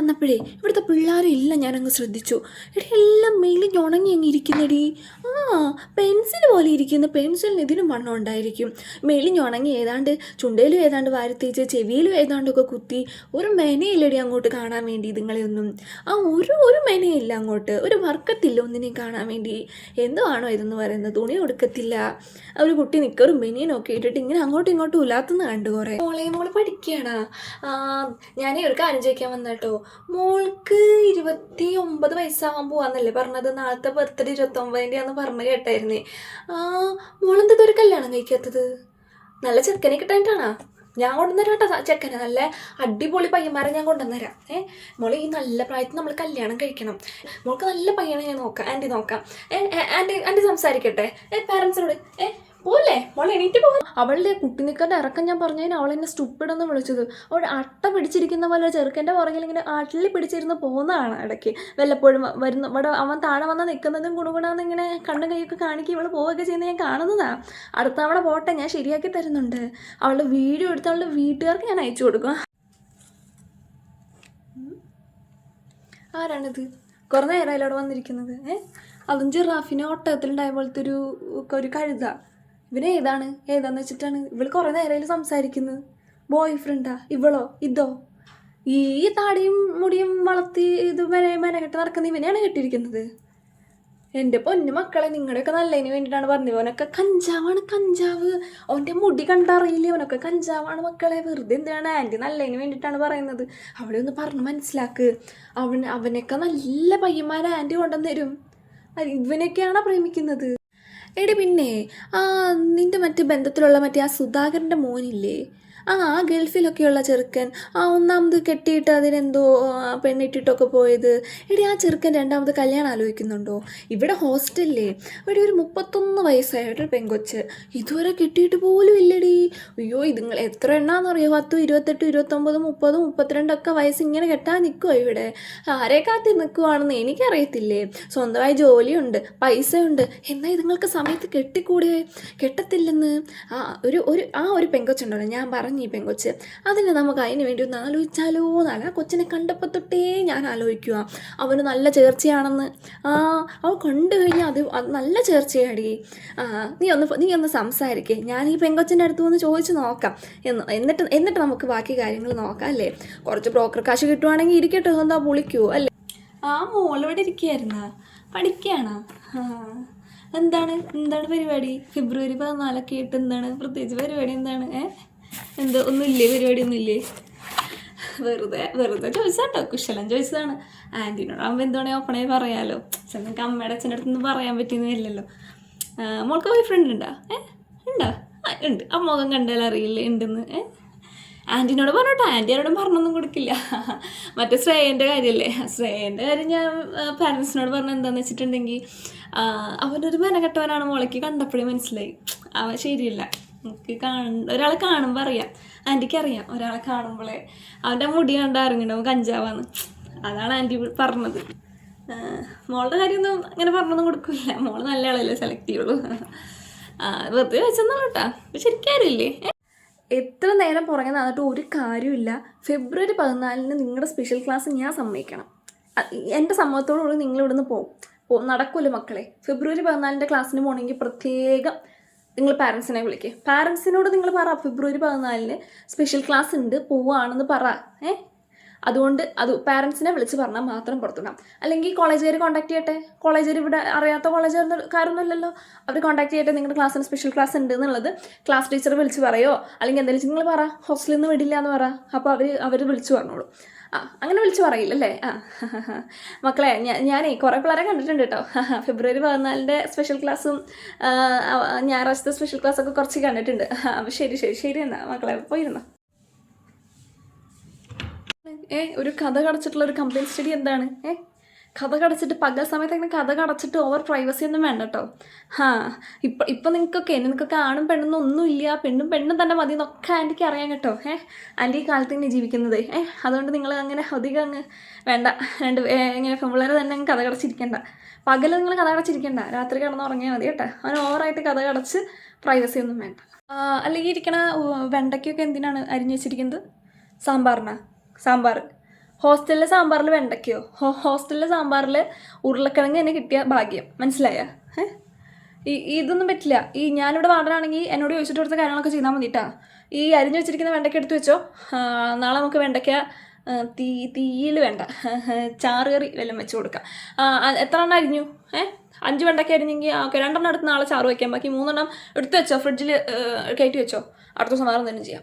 വന്നപ്പോഴേ ഇവിടുത്തെ പിള്ളേരെല്ലാം ഞാനങ്ങ് ശ്രദ്ധിച്ചു. എടി എല്ലാം മെയിലിൽ ഉണങ്ങി അങ്ങ് ഇരിക്കുന്നടി. പെൻസിൽ പോലെ ഇരിക്കുന്നു. പെൻസിലിന് ഇതിനും വണ്ണം ഉണ്ടായിരിക്കും. മെയിലിൽ ഉണങ്ങി ഏതാണ്ട് ചുണ്ടയിലും ഏതാണ്ട് വാരത്തേച്ച് ചെവിയിലും ഏതാണ്ടൊക്കെ കുത്തി. ഒരു മെനയില്ലടി അങ്ങോട്ട് കാണാൻ വേണ്ടി ഇതുങ്ങളെയൊന്നും. ഒരു മെനയില്ല അങ്ങോട്ട്. ഒരു വർക്കത്തില്ല ഒന്നിനെയും കാണാൻ വേണ്ടി. എന്തോ ആണോ ഇതെന്ന് പറയുന്നത്. തുണി കൊടുക്കത്തില്ല. ഒരു കുട്ടി നിക്കറും ബനിയനൊക്കെ ഇട്ടിട്ട് ഇങ്ങനെ അങ്ങോട്ടും ഇങ്ങോട്ടും ഉലാത്തുന്ന കണ്ടു കുറേ. മോള് പഠിക്കുകയാണ്. ഞാനേ ഒരു കാര്യം ചോദിക്കാൻ വന്ന കേട്ടോ. മോൾക്ക് 29 വയസ്സാവാൻ പോവാന്നല്ലേ പറഞ്ഞത്? നാളത്തെ ബർത്ത്ഡേ 29-ാന്ന് പറഞ്ഞ് കേട്ടായിരുന്നേ. മോളെന്തത് ഒരു കല്യാണം കഴിക്കാത്തത്? നല്ല ചെക്കനെ കിട്ടാനായിട്ടാണോ? ഞാൻ കൊണ്ടുവന്നേരാം കേട്ടോ ചെക്കനെ. നല്ല അടിപൊളി പയ്യന്മാരെ ഞാൻ കൊണ്ടുവന്നേരാം. മോളെ ഈ നല്ല പ്രായത്തിൽ നമ്മൾ കല്യാണം കഴിക്കണം. മോൾക്ക് നല്ല പയ്യനെ ഞാൻ നോക്കാം. ആൻറ്റി നോക്കാം. ആൻറ്റി സംസാരിക്കട്ടെ പാരൻസിനോട്. പോലെ മോളെ എണീറ്റ് പോകും. അവളുടെ കുട്ടിനിക്കറിൻ്റെ ഇറക്കം ഞാൻ പറഞ്ഞതിന് അവളെന്നെ സ്റ്റുപ്പിഡെന്ന് വിളിച്ചത്. അവൾ അട്ട പിടിച്ചിരിക്കുന്ന പോലെ ചെറുക്കൻ്റെ പുറകിൽ ഇങ്ങനെ അട്ടലി പിടിച്ചിരുന്ന് പോകുന്നതാണ് ഇടയ്ക്ക്. വല്ലപ്പോഴും വരുന്ന ഇവിടെ അവൻ താഴെ വന്ന് നിൽക്കുന്നതും ഗുണഗുണാന്ന് ഇങ്ങനെ കണ്ണും കൈയൊക്കെ കാണിക്കുക ഇവൾ പോവുകയൊക്കെ ചെയ്യുന്നത് ഞാൻ കാണുന്നതാണ്. അടുത്ത തവണ പോട്ടെ, ഞാൻ ശരിയാക്കി തരുന്നുണ്ട്. അവളുടെ വീഡിയോ എടുത്ത് അവളുടെ വീട്ടുകാർക്ക് ഞാൻ അയച്ചു കൊടുക്കും. ആരാണിത്? കുറേ നേരമായാലും അവിടെ വന്നിരിക്കുന്നത്. അതും ജിറാഫിനെ ഒട്ടകത്തിലുണ്ടായ പോലത്തെ ഒരു കഴുത. ഇവനെ ഏതാന്ന് വെച്ചിട്ടാണ് ഇവൾ കുറേ നേരമായാലും സംസാരിക്കുന്നത്. ബോയ് ഫ്രണ്ടാ ഇവളോ? ഇതോ? ഈ താടിയും മുടിയും വളർത്തി ഇത് മെനകെട്ട് നടക്കുന്ന ഇവനെയാണ് കെട്ടിയിരിക്കുന്നത്. എൻ്റെ പൊന്നു മക്കളെ, നിങ്ങളുടെയൊക്കെ നല്ലതിന് വേണ്ടിയിട്ടാണ് പറഞ്ഞത്. അവനൊക്കെ കഞ്ചാവാണ്, കഞ്ചാവ്. അവൻ്റെ മുടി കണ്ടറിയില്ലേ? അവനൊക്കെ കഞ്ചാവാണ് മക്കളെ. വെറുതെ എന്തിനാണ്? ആൻറ്റി നല്ലതിന് വേണ്ടിയിട്ടാണ് പറയുന്നത്. അവിടെ ഒന്ന് പറഞ്ഞ് മനസ്സിലാക്ക്. അവനൊക്കെ നല്ല പയ്യന്മാരെ ആൻറ്റി കൊണ്ടുവന്ന് തരും. ഇവനൊക്കെയാണോ പ്രേമിക്കുന്നത്? എടി പിന്നെ നിൻ്റെ മറ്റേ ബന്ധത്തിലുള്ള ആ സുധാകരൻ്റെ മോനില്ലേ? ഗൾഫിലൊക്കെയുള്ള ചെറുക്കൻ. ഒന്നാമത് കെട്ടിയിട്ട് അതിനെന്തോ പെണ്ണിട്ടിട്ടൊക്കെ പോയത്. എടി ആ ചെറുക്കൻ രണ്ടാമത് കല്യാണം ആലോചിക്കുന്നുണ്ടോ? ഇവിടെ ഹോസ്റ്റലിലേ ഇവിടെ ഒരു 31 വയസ്സായിട്ടൊരു പെങ്കൊച്ച് ഇതുവരെ കെട്ടിയിട്ട് പോലും ഇല്ലടി. അയ്യോ, ഇതുങ്ങൾ എത്ര എണ്ണാന്നറിയോ? 10, 28, 29, 30, 32 വയസ്സ് ഇങ്ങനെ കെട്ടാൻ നിൽക്കുമോ ഇവിടെ? ആരെ കാത്തി നിൽക്കുവാണെന്ന് എനിക്കറിയത്തില്ലേ. സ്വന്തമായി ജോലിയുണ്ട്, പൈസയുണ്ട്. എന്നാൽ ഇതുങ്ങൾക്ക് സമയത്ത് കെട്ടിക്കൂടെ? കെട്ടത്തില്ലെന്ന്. ഒരു പെങ്കൊച്ചുണ്ടല്ലോ, ഞാൻ പറഞ്ഞു ഈ പെങ്കൊച്ച്. അതിന് നമുക്ക് അതിന് വേണ്ടി ഒന്ന് ആലോചിച്ചാലോ എന്നല്ല. ആ കൊച്ചിനെ കണ്ടപ്പോൾ തൊട്ടേ ഞാൻ ആലോചിക്കുക. അവന് നല്ല ചേർച്ചയാണെന്ന്. അവൻ കണ്ടു കഴിഞ്ഞാൽ അത് നല്ല ചേർച്ചയാടി. നീ ഒന്ന് സംസാരിക്കേ. ഞാൻ ഈ പെങ്കൊച്ചിൻ്റെ അടുത്ത് വന്ന് ചോദിച്ച് നോക്കാം. എന്നിട്ട് നമുക്ക് ബാക്കി കാര്യങ്ങൾ നോക്കാം അല്ലേ? കുറച്ച് ബ്രോക്കർ കാശ് കിട്ടുവാണെങ്കിൽ ഇരിക്കട്ടെ. എന്താ വിളിക്കുമോ അല്ലേ? മോളിവിടെ ഇരിക്കുകയായിരുന്നാ? പഠിക്കുകയാണോ? എന്താണ് പരിപാടി? ഫെബ്രുവരി 14 ആയിട്ട് എന്താണ് പ്രത്യേകിച്ച് പരിപാടി? എന്താണ്? ഒന്നുമില്ലേ? പരിപാടിയൊന്നുമില്ലേ? വെറുതെ ചോദിച്ചാട്ടോ, കുശലം ചോദിച്ചതാണ്. ആൻറ്റീനോട് ആകുമ്പോൾ എന്തുവേണേ ഓപ്പണേ പറയാമല്ലോ. നിങ്ങൾക്ക് അമ്മയുടെ അച്ഛൻ്റെ അടുത്തൊന്നും പറയാൻ പറ്റുന്നില്ലല്ലോ. മോൾക്ക് ബോയ് ഫ്രണ്ട് ഉണ്ടോ? ഉണ്ടോ? ഉണ്ട്. ആ മുഖം കണ്ടാൽ അറിയില്ലേ ഉണ്ടെന്ന്. ആൻറ്റീനോട് പറഞ്ഞോട്ടോ. ആൻറ്റി ആരോടും പറഞ്ഞൊന്നും കൊടുക്കില്ല. മറ്റേ ശ്രേയൻ്റെ കാര്യമല്ലേ? ശ്രേയൻ്റെ കാര്യം ഞാൻ പാരൻസിനോട് പറഞ്ഞ എന്താണെന്ന് വെച്ചിട്ടുണ്ടെങ്കിൽ അവനൊരു മെനക്കെട്ടവനാണ്. മോളേക്ക് കണ്ടപ്പോഴേ മനസ്സിലായി അവൻ ശരിയില്ല. എനിക്ക് ഒരാളെ കാണുമ്പോൾ അറിയാം. ആൻറ്റിക്ക് അറിയാം ഒരാളെ കാണുമ്പോഴേ. അവൻ്റെ മുടി കണ്ടാൽ അറിഞ്ഞിട്ടുണ്ടാവും കഞ്ചാവാന്ന്. അതാണ് ആൻറ്റി പറഞ്ഞത്. മോളുടെ കാര്യമൊന്നും അങ്ങനെ പറഞ്ഞൊന്നും കൊടുക്കില്ല. മോള് നല്ല ആളല്ലേ സെലക്ട് ചെയ്യുള്ളൂ. വെറുതെ വെച്ചെന്നാണ് കേട്ടോ. ശരിക്കും അറിയില്ലേ? എത്ര നേരം പുറകെ നടന്നിട്ട് ഒരു കാര്യമില്ല. ഫെബ്രുവരി 14 നിങ്ങളുടെ സ്പെഷ്യൽ ക്ലാസ് ഞാൻ സമ്മതിക്കണം. എൻ്റെ സമ്മതത്തോടുകൂടി നിങ്ങളിവിടുന്ന് നടക്കുമല്ലോ മക്കളെ. ഫെബ്രുവരി 14 ക്ലാസ്സിന് പോകണമെങ്കിൽ പ്രത്യേകം നിങ്ങൾ പാരൻസിനെ വിളിക്കുക. പാരൻസിനോട് നിങ്ങൾ പറ ഫെബ്രുവരി 14 സ്പെഷ്യൽ ക്ലാസ് ഉണ്ട്, പോവുകയാണെന്ന് പറ. അതുകൊണ്ട് പാരൻസിനെ വിളിച്ച് പറഞ്ഞാൽ മാത്രം പുറത്തുവിടാം. അല്ലെങ്കിൽ കോളേജുകാർ കോൺടാക്ട് ചെയ്യട്ടെ. കോളേജുകാർ ഇവിടെ അറിയാത്ത കോളേജുകാരൊന്നും ഇല്ലല്ലോ. അവർ കോൺടാക്ട് ചെയ്യട്ടെ. നിങ്ങളുടെ ക്ലാസ്സിന് സ്പെഷ്യൽ ക്ലാസ് ഉണ്ട് എന്നുള്ളത് ക്ലാസ് ടീച്ചർ വിളിച്ച് പറയോ അല്ലെങ്കിൽ എന്തെങ്കിലും നിങ്ങൾ പറ. ഹോസ്റ്റലിൽ നിന്ന് വിടില്ല എന്ന് പറ. അപ്പോൾ അവർ വിളിച്ച് പറഞ്ഞോളൂ. അങ്ങനെ വിളിച്ച് പറയില്ലല്ലേ? മക്കളെ, ഞാനേ കുറേ പിള്ളേരെ കണ്ടിട്ടുണ്ട് കേട്ടോ. ഫെബ്രുവരി 14 സ്പെഷ്യൽ ക്ലാസ്സും ഞായറാഴ്ചത്തെ സ്പെഷ്യൽ ക്ലാസ്സൊക്കെ കുറച്ച് കണ്ടിട്ടുണ്ട്. അപ്പോൾ ശരി എന്നാ മക്കളെ, പോയിരുന്നോ. ഒരു കഥ കടച്ചിട്ടുള്ള ഒരു കംപ്ലയിൻറ്റ് സ്റ്റഡി എന്താണ്? കഥ കടച്ചിട്ട് പകൽ സമയത്ത് അങ്ങനെ കഥ കടച്ചിട്ട് ഓവർ പ്രൈവസി ഒന്നും വേണ്ട കേട്ടോ. ഇപ്പം നിങ്ങൾക്കൊക്കെ ആണും പെണ്ണൊന്നും ഒന്നുമില്ല. പെണ്ണും തന്നെ മതി എന്നൊക്കെ ആൻറ്റിക്ക് അറിയാം കേട്ടോ. ആൻറ്റി ഈ കാലത്ത് ഇങ്ങനെ ജീവിക്കുന്നത്. അതുകൊണ്ട് നിങ്ങൾ അങ്ങനെ അധികം അങ്ങ് വേണ്ട. ഇങ്ങനെ പിള്ളേരെ തന്നെ കഥ കടച്ചിരിക്കേണ്ട. പകൽ നിങ്ങൾ കഥ കടച്ചിരിക്കേണ്ട. രാത്രി കിടന്നുറങ്ങിയാൽ മതി കേട്ടോ. അവന് ഓവറായിട്ട് കഥ കടച്ച് പ്രൈവസി ഒന്നും വേണ്ട. അല്ലെങ്കിൽ ഇരിക്കണ വെണ്ടയ്ക്കൊക്കെ എന്തിനാണ് അരിഞ്ഞു വെച്ചിരിക്കുന്നത്? സാമ്പാർ ഹോസ്റ്റലിലെ സാമ്പാറിൽ വെണ്ടയ്ക്കയോ? ഹോസ്റ്റലിലെ സാമ്പാറിൽ ഉരുളക്കിഴങ്ങ് തന്നെ കിട്ടിയ ഭാഗ്യം. മനസ്സിലായ? ഇതൊന്നും പറ്റില്ല. ഞാനിവിടെ വാർഡനാണെങ്കിൽ എന്നോട് ചോദിച്ചിട്ട് കൊടുത്ത കാര്യങ്ങളൊക്കെ ചെയ്താൽ മതിട്ടാ. അരിഞ്ഞു വെച്ചിരിക്കുന്ന വെണ്ടയ്ക്ക എടുത്ത് വെച്ചോ. നാളെ നമുക്ക് വെണ്ടയ്ക്ക തീയിൽ വേണ്ട, ചാറ് കറി വല്ലതും വെച്ച് കൊടുക്കാം. എത്ര എണ്ണം അരിഞ്ഞു? 5 വെണ്ടയ്ക്ക അരിഞ്ഞെങ്കിൽ ഓക്കെ, 2 എണ്ണം എടുത്ത് നാളെ ചാറ് വയ്ക്കാം. ബാക്കി 3 എണ്ണം എടുത്ത് വെച്ചോ, ഫ്രിഡ്ജിൽ കയറ്റി വെച്ചോ. അടുത്ത ദിവസം വേറെ എന്തെങ്കിലും ചെയ്യാം.